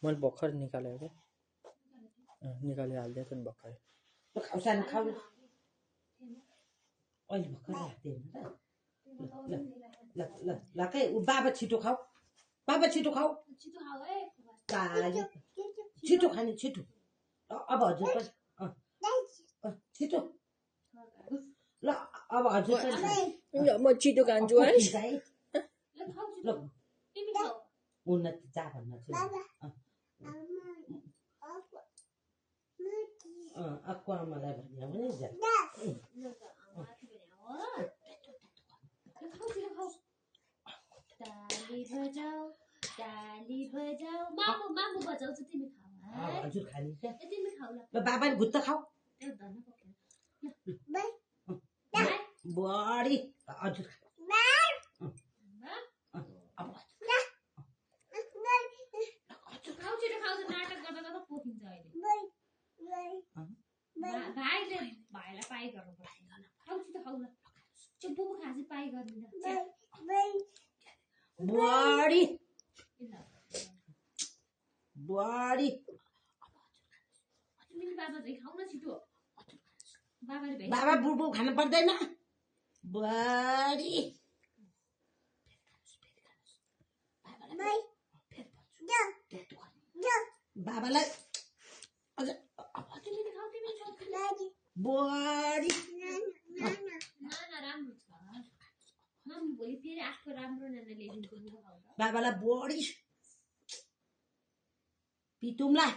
मैले भर्खर निकालेको क्या निकालिहाल्दै थियो नि भर्खरै खाऊ सानो खाऊ अहिले भर्खर राख्दै ल ल ल के बाबा छिटो खाऊ बाबा छिटो खाऊ छिटो खाने छिटो अब हजुर पनि छिटो ल अब हजुर पनि म छिटो खान्छु है ल उन्नति जा भन्न अक्को आमालाई भन्ने जा डाली बजाऊ मामु मामु बजाउँछ तिमी खाऊ हजुर खाने क्या तिमी खाऊ ल बाबाले गुत्त खाऊ बडी हजुर भाइले भाइलाई पाइ गर्नुपर्छ खाऊ छिटो खाऊ ल चुप्पो खासी पाइ गर्दिन बडी बडी तिमी बाबा चाहिँ खाऊ न छिटो बाबाले बाबा बुबु खानु पर्दैन बडी बाबालाई बडी भोलि फेरि आफू राम्रो नाना ल्याइदिन्छु बाबालाई बडी पितुम्ला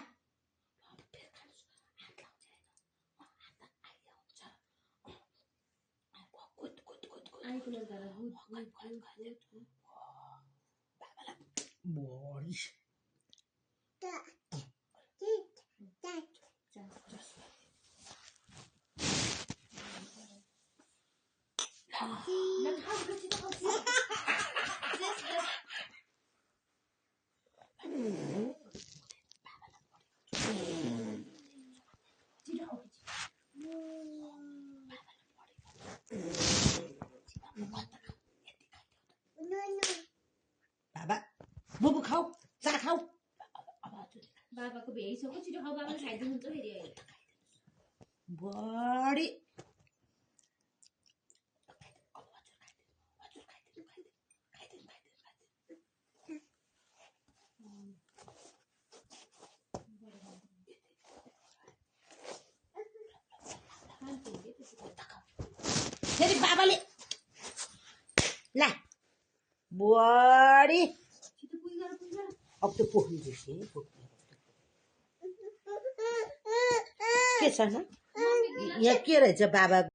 बडी बाबा बुबु खाऊ चा खाऊ बाबाको भ्याइसक्यो छिटो खाऊ बाबाले खाइदिनुहुन्छ फेरि अहिले बडी फेरि बाबाले ला बडी अब त पोख्नु के छ न यहाँ के रहेछ बाबा